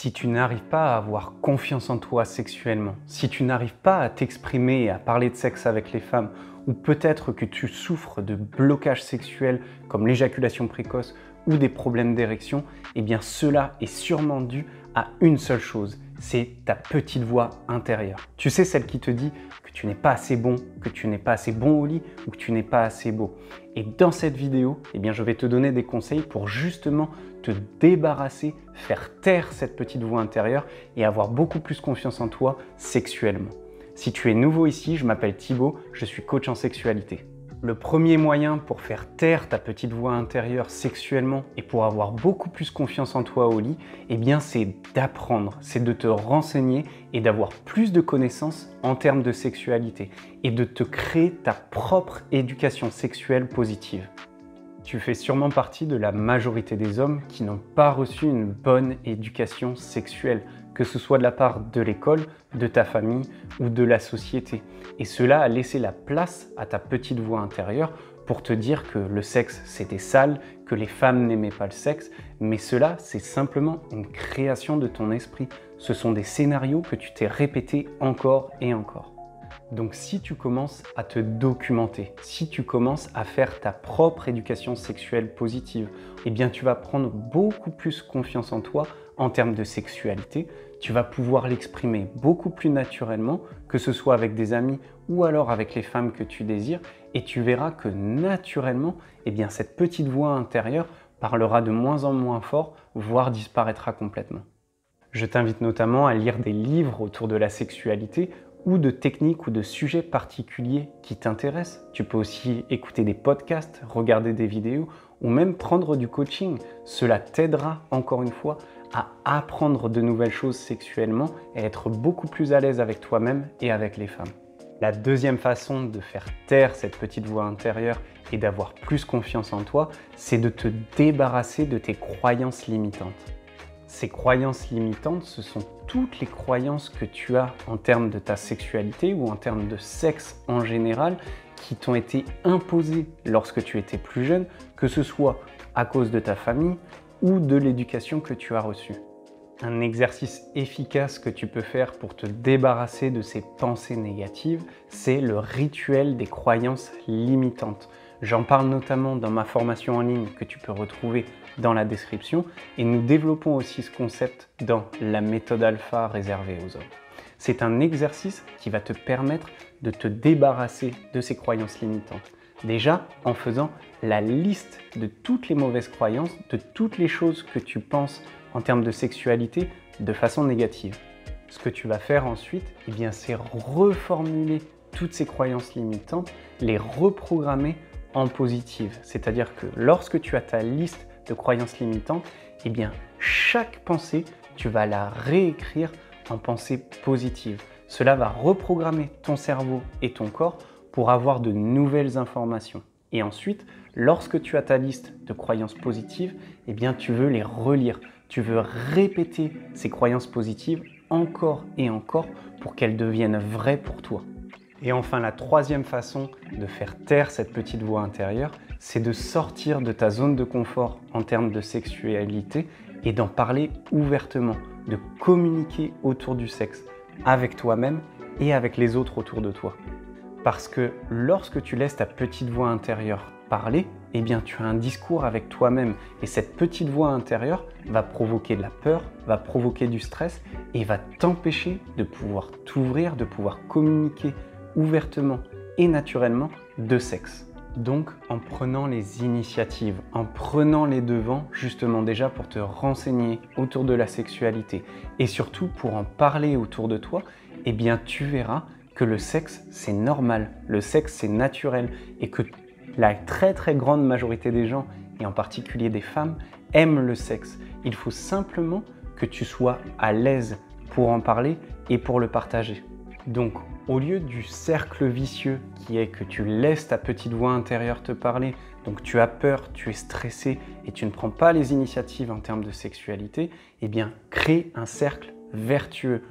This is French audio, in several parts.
Si tu n'arrives pas à avoir confiance en toi sexuellement, si tu n'arrives pas à t'exprimer et à parler de sexe avec les femmes, ou peut-être que tu souffres de blocages sexuels comme l'éjaculation précoce ou des problèmes d'érection, eh bien cela est sûrement dû à une seule chose, c'est ta petite voix intérieure. Tu sais, celle qui te dit que tu n'es pas assez bon, que tu n'es pas assez bon au lit ou que tu n'es pas assez beau. Et dans cette vidéo, eh bien, je vais te donner des conseils pour justement te débarrasser, faire taire cette petite voix intérieure et avoir beaucoup plus confiance en toi sexuellement. Si tu es nouveau ici, je m'appelle Thibaut, je suis coach en sexualité. Le premier moyen pour faire taire ta petite voix intérieure sexuellement et pour avoir beaucoup plus confiance en toi au lit, eh bien c'est d'apprendre, c'est de te renseigner et d'avoir plus de connaissances en termes de sexualité et de te créer ta propre éducation sexuelle positive. Tu fais sûrement partie de la majorité des hommes qui n'ont pas reçu une bonne éducation sexuelle, que ce soit de la part de l'école, de ta famille ou de la société. Et cela a laissé la place à ta petite voix intérieure pour te dire que le sexe c'était sale, que les femmes n'aimaient pas le sexe, mais cela c'est simplement une création de ton esprit. Ce sont des scénarios que tu t'es répétés encore et encore. Donc si tu commences à te documenter, si tu commences à faire ta propre éducation sexuelle positive, eh bien tu vas prendre beaucoup plus confiance en toi en termes de sexualité. Tu vas pouvoir l'exprimer beaucoup plus naturellement, que ce soit avec des amis ou alors avec les femmes que tu désires, et tu verras que naturellement, eh bien cette petite voix intérieure parlera de moins en moins fort, voire disparaîtra complètement. Je t'invite notamment à lire des livres autour de la sexualité ou de techniques ou de sujets particuliers qui t'intéressent. Tu peux aussi écouter des podcasts, regarder des vidéos ou même prendre du coaching. Cela t'aidera encore une fois à apprendre de nouvelles choses sexuellement et être beaucoup plus à l'aise avec toi-même et avec les femmes. La deuxième façon de faire taire cette petite voix intérieure et d'avoir plus confiance en toi, c'est de te débarrasser de tes croyances limitantes. Ces croyances limitantes, ce sont toutes les croyances que tu as en termes de ta sexualité ou en termes de sexe en général qui t'ont été imposées lorsque tu étais plus jeune, que ce soit à cause de ta famille ou de l'éducation que tu as reçue. Un exercice efficace que tu peux faire pour te débarrasser de ces pensées négatives, c'est le rituel des croyances limitantes. J'en parle notamment dans ma formation en ligne que tu peux retrouver dans la description et nous développons aussi ce concept dans la méthode alpha réservée aux hommes. C'est un exercice qui va te permettre de te débarrasser de ces croyances limitantes. Déjà en faisant la liste de toutes les mauvaises croyances, de toutes les choses que tu penses en termes de sexualité de façon négative. Ce que tu vas faire ensuite, eh bien, c'est reformuler toutes ces croyances limitantes, les reprogrammer en positive. C'est-à-dire que lorsque tu as ta liste de croyances limitantes, eh bien, chaque pensée, tu vas la réécrire en pensée positive. Cela va reprogrammer ton cerveau et ton corps pour avoir de nouvelles informations. Et ensuite, lorsque tu as ta liste de croyances positives, eh bien, tu veux les relire. Tu veux répéter ces croyances positives encore et encore pour qu'elles deviennent vraies pour toi. Et enfin, la troisième façon de faire taire cette petite voix intérieure, c'est de sortir de ta zone de confort en termes de sexualité et d'en parler ouvertement, de communiquer autour du sexe avec toi-même et avec les autres autour de toi. Parce que lorsque tu laisses ta petite voix intérieure parler, eh bien tu as un discours avec toi-même et cette petite voix intérieure va provoquer de la peur, va provoquer du stress et va t'empêcher de pouvoir t'ouvrir, de pouvoir communiquer ouvertement et naturellement de sexe. Donc en prenant les initiatives, en prenant les devants justement déjà pour te renseigner autour de la sexualité et surtout pour en parler autour de toi, eh bien tu verras que le sexe c'est normal, le sexe c'est naturel et que la très grande majorité des gens, et en particulier des femmes, aiment le sexe. Il faut simplement que tu sois à l'aise pour en parler et pour le partager. Donc, au lieu du cercle vicieux qui est que tu laisses ta petite voix intérieure te parler, donc tu as peur, tu es stressé et tu ne prends pas les initiatives en termes de sexualité, eh bien, crée un cercle vertueux.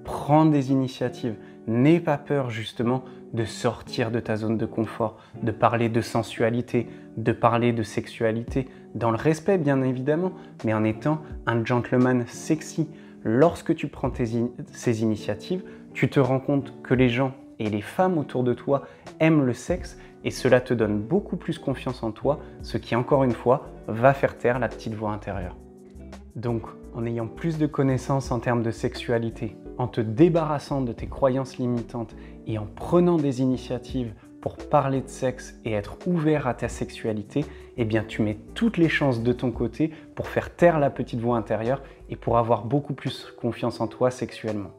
Prends des initiatives. N'aie pas peur justement de sortir de ta zone de confort, de parler de sensualité, de parler de sexualité, dans le respect bien évidemment, mais en étant un gentleman sexy. lorsque tu prends ces initiatives, tu te rends compte que les gens et les femmes autour de toi aiment le sexe et cela te donne beaucoup plus confiance en toi, ce qui, encore une fois, va faire taire la petite voix intérieure. Donc, en ayant plus de connaissances en termes de sexualité, en te débarrassant de tes croyances limitantes et en prenant des initiatives pour parler de sexe et être ouvert à ta sexualité, eh bien tu mets toutes les chances de ton côté pour faire taire la petite voix intérieure et pour avoir beaucoup plus confiance en toi sexuellement.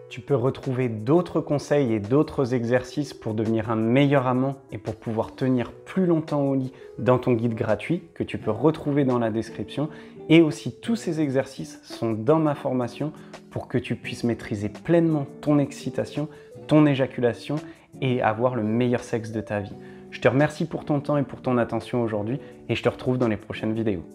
Tu peux retrouver d'autres conseils et d'autres exercices pour devenir un meilleur amant et pour pouvoir tenir plus longtemps au lit dans ton guide gratuit que tu peux retrouver dans la description. Et aussi, tous ces exercices sont dans ma formation pour que tu puisses maîtriser pleinement ton excitation, ton éjaculation et avoir le meilleur sexe de ta vie. Je te remercie pour ton temps et pour ton attention aujourd'hui et je te retrouve dans les prochaines vidéos.